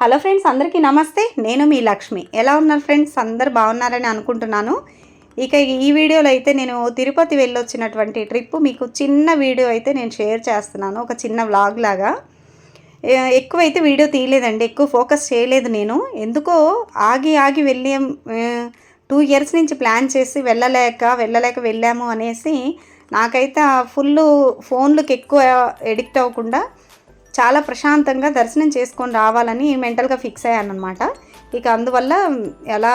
Hello friends, అందరికీ నమస్తే. నేను మీ లక్ష్మి. ఎలా ఉన్నారు ఫ్రెండ్స్? అందరు బాగున్నారని అనుకుంటున్నాను. ఇక ఈ వీడియోలో అయితే నేను తిరుపతి వెళ్ళొచ్చినటువంటి ట్రిప్ మీకు చిన్న వీడియో అయితే నేను షేర్ చేస్తున్నాను. ఒక చిన్న వ్లాగ్ లాగా. ఎక్కువైతే వీడియో తీయలేదండి, ఎక్కువ ఫోకస్ చేయలేదు నేను. ఎందుకో ఆగి వెళ్ళి 2 ఇయర్స్ నుంచి ప్లాన్ చేసి వెళ్ళలేక వెళ్ళాము అనేసి నాకైతే ఫుల్ ఫోన్లకు ఎక్కువ ఎడిక్ట్ అవ్వకుండా చాలా ప్రశాంతంగా దర్శనం చేసుకొని రావాలని మెంటల్గా ఫిక్స్ అయ్యానమాట. ఇక అందువల్ల ఎలా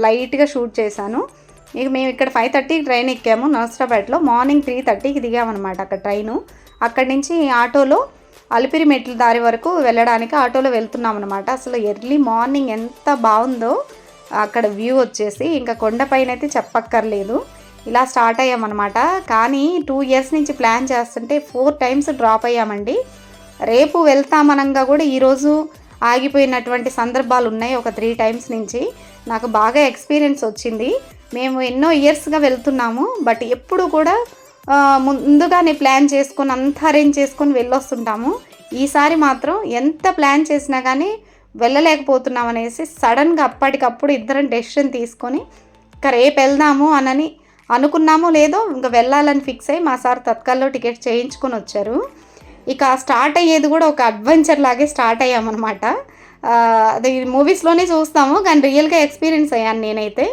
లైట్గా షూట్ చేశాను. ఇక మేము ఇక్కడ 5:30కి ట్రైన్ ఎక్కాము నర్సరాబాద్లో. మార్నింగ్ 3:30కి దిగామన్నమాట అక్కడ ట్రైను. అక్కడి నుంచి ఆటోలో అలిపిరి మెట్ల దారి వరకు వెళ్ళడానికి ఆటోలో వెళ్తున్నాం అనమాట. అసలు ఎర్లీ మార్నింగ్ ఎంత బాగుందో అక్కడ వ్యూ వచ్చేసి, ఇంకా కొండపైన అయితే చెప్పక్కర్లేదు. ఇలా స్టార్ట్ అయ్యామన్నమాట. కానీ 2 ఇయర్స్ నుంచి ప్లాన్ చేస్తుంటే 4 టైమ్స్ డ్రాప్ అయ్యామండి. రేపు వెళ్తామనంగా కూడా ఈరోజు ఆగిపోయినటువంటి సందర్భాలు ఉన్నాయి. ఒక 3 టైమ్స్ నుంచి నాకు బాగా ఎక్స్పీరియన్స్ వచ్చింది. మేము ఎన్నో ఇయర్స్గా వెళ్తున్నాము, బట్ ఎప్పుడు కూడా ముందుగానే ప్లాన్ చేసుకొని అంతా అరేంజ్ చేసుకొని వెళ్ళొస్తుంటాము. ఈసారి మాత్రం ఎంత ప్లాన్ చేసినా కానీ వెళ్ళలేకపోతున్నాం అనేసి సడన్గా అప్పటికప్పుడు ఇద్దరం డెసిషన్ తీసుకొని ఇంకా రేపు వెళ్దాము అని అనుకున్నామో లేదో ఇంకా వెళ్ళాలని ఫిక్స్ అయ్యి మా సార్ తత్కాల్లో టికెట్ చేయించుకొని వచ్చారు. ఇక స్టార్ట్ అయ్యేది కూడా ఒక అడ్వెంచర్ లాగే స్టార్ట్ అయ్యామన్నమాట. అది మూవీస్లోనే చూస్తాము, కానీ రియల్గా ఎక్స్పీరియన్స్ అయ్యాను నేనైతే.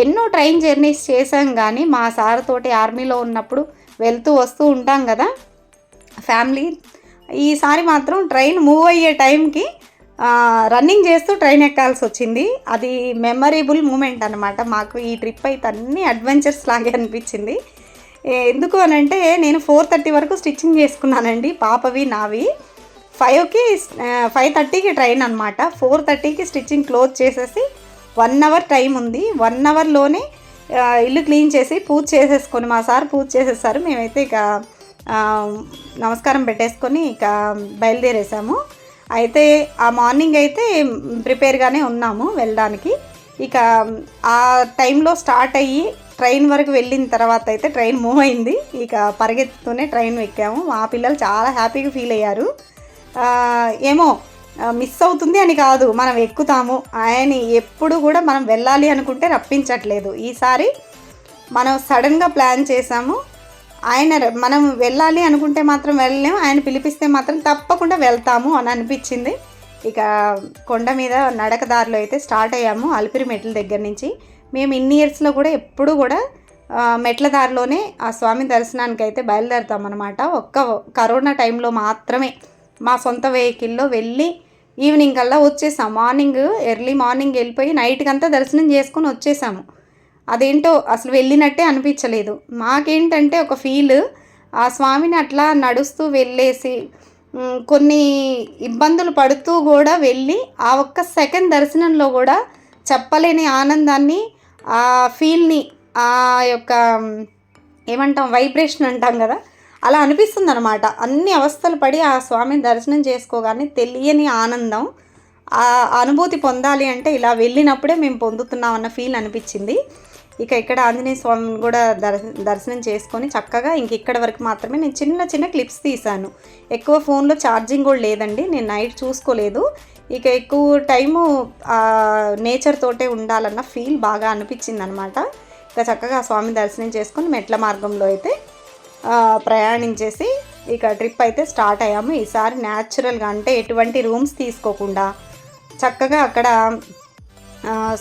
ఎన్నో ట్రైన్ జర్నీస్ చేశాం, కానీ మా సార్ తోటి ఆర్మీలో ఉన్నప్పుడు వెళ్తూ వస్తూ ఉంటాం కదా ఫ్యామిలీ. ఈసారి మాత్రం ట్రైన్ మూవ్ అయ్యే టైంకి రన్నింగ్ చేస్తూ ట్రైన్ ఎక్కాల్సి వచ్చింది. అది మెమరబుల్ మూమెంట్ అనమాట. మాకు ఈ ట్రిప్ అయితే అన్ని అడ్వెంచర్స్ లాగే అనిపించింది. ఎందుకు అని అంటే నేను 4:30 వరకు స్టిచ్చింగ్ చేసుకున్నానండి, పాపవి నావి. 5:30కి ట్రైన్ అనమాట. 4:30కి స్టిచ్చింగ్ క్లోజ్ చేసేసి 1 అవర్ టైం ఉంది. 1 అవర్లోనే ఇల్లు క్లీన్ చేసి పూజ చేసేసుకొని మా సార్ పూజ చేసేసారు. మేమైతే ఇక నమస్కారం పెట్టేసుకొని ఇక బయలుదేరేసాము. అయితే ఆ మార్నింగ్ అయితే ప్రిపేర్గానే ఉన్నాము వెళ్ళడానికి. ఇక ఆ టైంలో స్టార్ట్ అయ్యి ట్రైన్ వరకు వెళ్ళిన తర్వాత అయితే ట్రైన్ మూవ్ అయింది. ఇక పరిగెత్తుతూనే ట్రైన్ ఎక్కాము. మా పిల్లలు చాలా హ్యాపీగా ఫీల్ అయ్యారు. ఏమో మిస్ అవుతుంది అని కాదు, మనం ఎక్కుతాము. ఆయన ఎప్పుడు కూడా మనం వెళ్ళాలి అనుకుంటే రప్పించట్లేదు. ఈసారి మనం సడన్గా ప్లాన్ చేసాము. మనం వెళ్ళాలి అనుకుంటే మాత్రం వెళ్ళలేము, ఆయన పిలిపిస్తే మాత్రం తప్పకుండా వెళ్తాము అని అనిపించింది. ఇక కొండ మీద నడక దారిలో అయితే స్టార్ట్ అయ్యాము అలిపిరి మెట్ల దగ్గర నుంచి. మేము ఇన్ని ఇయర్స్లో కూడా ఎప్పుడు కూడా మెట్ల దారిలోనే ఆ స్వామి దర్శనానికి అయితే బయలుదేరుతాం అనమాట. ఒక్క కరోనా టైంలో మాత్రమే మా సొంత వెహికల్లో వెళ్ళి ఈవినింగ్ కల్లా వచ్చేసాం. ఎర్లీ మార్నింగ్ వెళ్ళిపోయి నైట్కంతా దర్శనం చేసుకొని వచ్చేసాము. అదేంటో అసలు వెళ్ళినట్టే అనిపించలేదు. మాకేంటంటే ఒక ఫీల్, ఆ స్వామిని అట్లా నడుస్తూ వెళ్ళేసి కొన్ని ఇబ్బందులు పడుతూ కూడా వెళ్ళి ఆ ఒక్క సెకండ్ దర్శనంలో కూడా చెప్పలేని ఆనందాన్ని, ఆ ఫీల్ని, ఆ యొక్క ఏమంటాం వైబ్రేషన్ అంటాం కదా, అలా అనిపిస్తుంది అనమాట. అన్ని అవస్థలు పడి ఆ స్వామిని దర్శనం చేసుకోగానే తెలియని ఆనందం, ఆ అనుభూతి పొందాలి అంటే ఇలా వెళ్ళినప్పుడే మేము పొందుతున్నాం అన్న ఫీల్ అనిపించింది. ఇక ఇక్కడ ఆంజనేయ స్వామిని కూడా దర్శనం చేసుకొని చక్కగా ఇక్కడ వరకు మాత్రమే నేను చిన్న క్లిప్స్ తీశాను. ఎక్కువ ఫోన్లో ఛార్జింగ్ కూడా లేదండి, నేను నైట్ చూసుకోలేదు. ఇక ఎక్కువ టైము నేచర్ తోటే ఉండాలన్న ఫీల్ బాగా అనిపించింది అనమాట. ఇక చక్కగా స్వామి దర్శనం చేసుకొని మెట్ల మార్గంలో అయితే ప్రయాణించేసి ఇక ట్రిప్ అయితే స్టార్ట్ అయ్యాము. ఈసారి న్యాచురల్గా, అంటే ఎటువంటి రూమ్స్ తీసుకోకుండా చక్కగా అక్కడ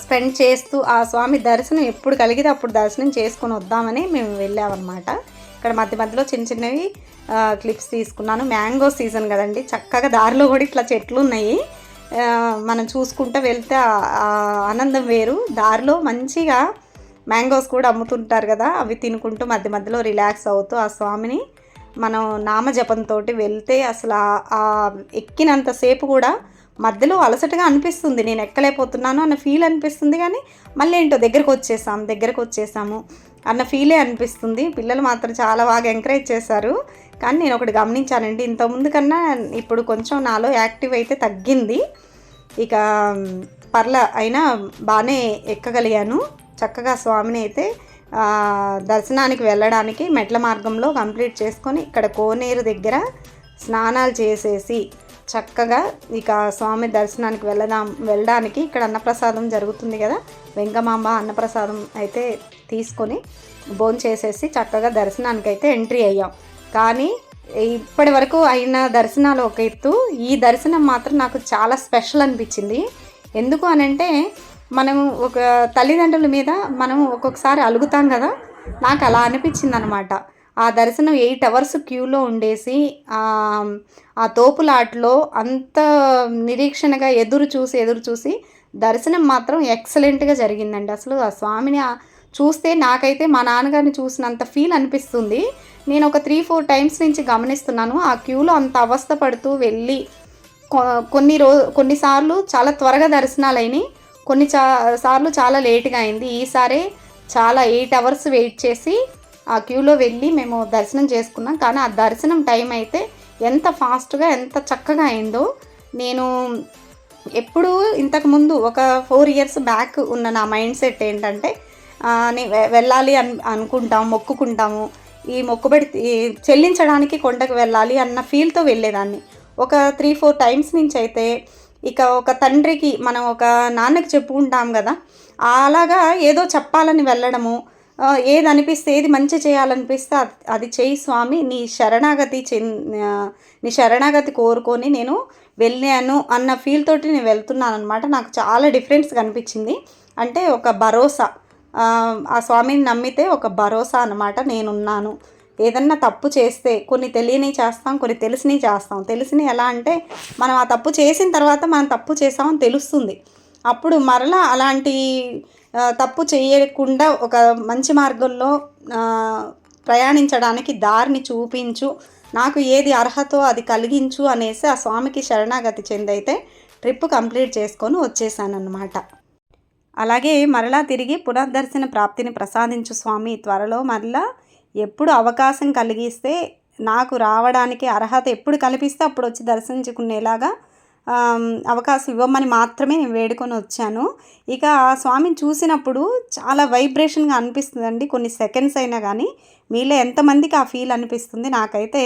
స్పెండ్ చేస్తూ ఆ స్వామి దర్శనం ఎప్పుడు కలిగితే అప్పుడు దర్శనం చేసుకొని వద్దామని మేము వెళ్ళామన్నమాట. ఇక్కడ మధ్యలో చిన్నవి క్లిప్స్ తీసుకున్నాను. మ్యాంగో సీజన్ కదండి, చక్కగా దారిలో కూడా ఇట్లా చెట్లు ఉన్నాయి. మనం చూసుకుంటూ వెళ్తే ఆనందం వేరు. దారిలో మంచిగా మ్యాంగోస్ కూడా అమ్ముతుంటారు కదా, అవి తినుకుంటూ మధ్యలో రిలాక్స్ అవుతూ ఆ స్వామిని మనం నామజపంతో వెళ్తే అసలు ఆ ఎక్కినంతసేపు కూడా మధ్యలో అలసటగా అనిపిస్తుంది, నేను ఎక్కలేకపోతున్నాను అన్న ఫీల్ అనిపిస్తుంది. కానీ మళ్ళీ ఏంటో దగ్గరకు వచ్చేసాము అన్న ఫీలే అనిపిస్తుంది. పిల్లలు మాత్రం చాలా బాగా ఎంకరేజ్ చేశారు. కానీ నేను ఒకటి గమనించానండి, ఇంతకుముందు కన్నా ఇప్పుడు కొంచెం నాలో యాక్టివ్ అయితే తగ్గింది. ఇక అయినా బాగానే ఎక్కగలిగాను. చక్కగా స్వామిని అయితే దర్శనానికి వెళ్ళడానికి మెట్ల మార్గంలో కంప్లీట్ చేసుకొని ఇక్కడ కోనేరు దగ్గర స్నానాలు చేసేసి చక్కగా ఇక స్వామి దర్శనానికి వెళ్ళడానికి ఇక్కడ అన్నప్రసాదం జరుగుతుంది కదా, వెంగమాంబ అన్నప్రసాదం అయితే తీసుకొని భోంచేసేసి చక్కగా దర్శనానికి అయితే ఎంట్రీ అయ్యాం. కానీ ఇప్పటి వరకు అయిన దర్శనాలు ఒక ఎత్తు, ఈ దర్శనం మాత్రం నాకు చాలా స్పెషల్ అనిపించింది. ఎందుకు అనంటే మనం ఒక తల్లిదండ్రుల మీద మనం ఒక్కొక్కసారి అలుగుతాం కదా, నాకు అలా అనిపించింది అనమాట. ఆ దర్శనం 8 అవర్స్ క్యూలో ఉండేసి ఆ తోపులాటలో అంత నిరీక్షణగా ఎదురు చూసి దర్శనం మాత్రం ఎక్సలెంట్గా జరిగిందండి. అసలు ఆ స్వామిని చూస్తే నాకైతే మా నాన్నగారిని చూసినంత ఫీల్ అనిపిస్తుంది. నేను ఒక 3-4 టైమ్స్ నుంచి గమనిస్తున్నాను. ఆ క్యూలో అంత అవస్థ పడుతూ వెళ్ళి కొన్నిసార్లు చాలా త్వరగా దర్శనాలు అయినాయి, సార్లు చాలా లేట్గా అయింది. ఈసారి చాలా 8 అవర్స్ వెయిట్ చేసి ఆ క్యూలో వెళ్ళి మేము దర్శనం చేసుకున్నాం. కానీ ఆ దర్శనం టైం అయితే ఎంత ఫాస్ట్గా ఎంత చక్కగా అయిందో. నేను ఎప్పుడు ఇంతకుముందు ఒక 4 ఇయర్స్ బ్యాక్ ఉన్న నా మైండ్ సెట్ ఏంటంటే వెళ్ళాలి అనుకుంటాము, మొక్కుకుంటాము, ఈ మొక్కుబడి చెల్లించడానికి కొండకు వెళ్ళాలి అన్న ఫీల్తో వెళ్ళేదాన్ని. ఒక 3-4 టైమ్స్ నుంచి అయితే ఇక ఒక తండ్రికి మనం ఒక నాన్నకి చెప్పుకుంటాం కదా, అలాగా ఏదో చెప్పాలని వెళ్ళడము, ఏది అనిపిస్తే ఏది మంచి చేయాలనిపిస్తే అది చేయి స్వామి, నీ శరణాగతి కోరుకొని నేను వెళ్ళాను అన్న ఫీల్ తోటి నేను వెళ్తున్నాను అనమాట. నాకు చాలా డిఫరెన్స్గా అనిపించింది. అంటే ఒక భరోసా, ఆ స్వామిని నమ్మితే ఒక భరోసా అనమాట. నేనున్నాను, ఏదన్నా తప్పు చేస్తే కొన్ని తెలియని చేస్తాం, కొన్ని తెలిసినవి చేస్తాం. తెలిసినవి ఎలా అంటే మనం ఆ తప్పు చేసిన తర్వాత మనం తప్పు చేసామని తెలుస్తుంది. అప్పుడు మరలా అలాంటి తప్పు చేయకుండా ఒక మంచి మార్గంలో ప్రయాణించడానికి దారిని చూపించు, నాకు ఏది అర్హతో అది కలిగించు అనేసి ఆ స్వామికి శరణాగతి చెందైతే ట్రిప్ కంప్లీట్ చేసుకొని వచ్చేసానన్నమాట. అలాగే మరలా తిరిగి పునర్దర్శన ప్రాప్తిని ప్రసాదించు స్వామి, త్వరలో మరలా ఎప్పుడు అవకాశం కలిగిస్తే నాకు రావడానికి అర్హత ఎప్పుడు కల్పిస్తే అప్పుడు వచ్చి దర్శించుకునేలాగా అవకాశం ఇవ్వమని మాత్రమే నేను వేడుకొని వచ్చాను. ఇక ఆ స్వామిని చూసినప్పుడు చాలా వైబ్రేషన్గా అనిపిస్తుందండి. కొన్ని సెకండ్స్ అయినా కానీ మీలో ఎంతమందికి ఆ ఫీల్ అనిపిస్తుంది? నాకైతే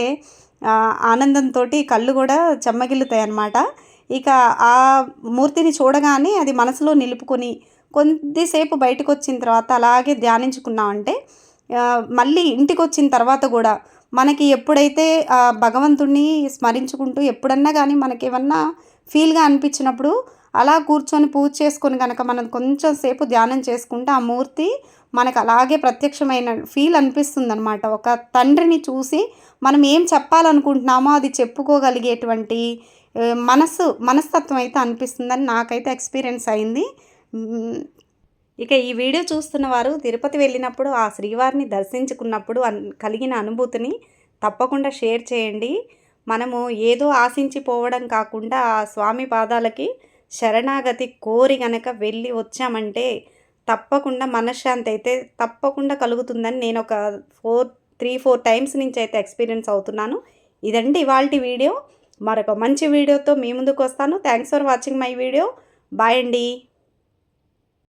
ఆనందంతో కళ్ళు కూడా చెమ్మగిల్లుతాయి అన్నమాట. ఇక ఆ మూర్తిని చూడగానే అది మనసులో నిలుపుకొని కొద్దిసేపు బయటకు వచ్చిన తర్వాత అలాగే ధ్యానించుకున్నామంటే మళ్ళీ ఇంటికి వచ్చిన తర్వాత కూడా మనకి ఎప్పుడైతే భగవంతుడిని స్మరించుకుంటూ ఎప్పుడన్నా కానీ మనకి ఏమన్నా ఫీల్గా అనిపించినప్పుడు అలా కూర్చొని పూజ చేసుకొని కనుక మనం కొంచెం సేపు ధ్యానం చేసుకుంటే ఆ మూర్తి మనకు అలాగే ప్రత్యక్షమైన ఫీల్ అనిపిస్తుంది అనమాట. ఒక తండ్రిని మనం ఏం చెప్పాలనుకుంటున్నామో అది చెప్పుకోగలిగేటువంటి మనస్తత్వం అయితే అనిపిస్తుందని నాకైతే ఎక్స్పీరియన్స్ అయింది. ఇక ఈ వీడియో చూస్తున్న వారు తిరుపతి వెళ్ళినప్పుడు ఆ శ్రీవారిని దర్శించుకున్నప్పుడు కలిగిన అనుభూతిని తప్పకుండా షేర్ చేయండి. మనము ఏదో ఆశించిపోవడం కాకుండా ఆ స్వామి పాదాలకి శరణాగతి కోరి గనక వెళ్ళి వచ్చామంటే తప్పకుండా మనశ్శాంతి అయితే తప్పకుండా కలుగుతుందని నేను ఒక 3-4 టైమ్స్ నుంచి అయితే ఎక్స్పీరియన్స్ అవుతున్నాను. ఇదండి ఇవాల్టి వీడియో. మరొక మంచి వీడియోతో మీ ముందుకు వస్తాను. Thanks for watching my video. Bye అండి.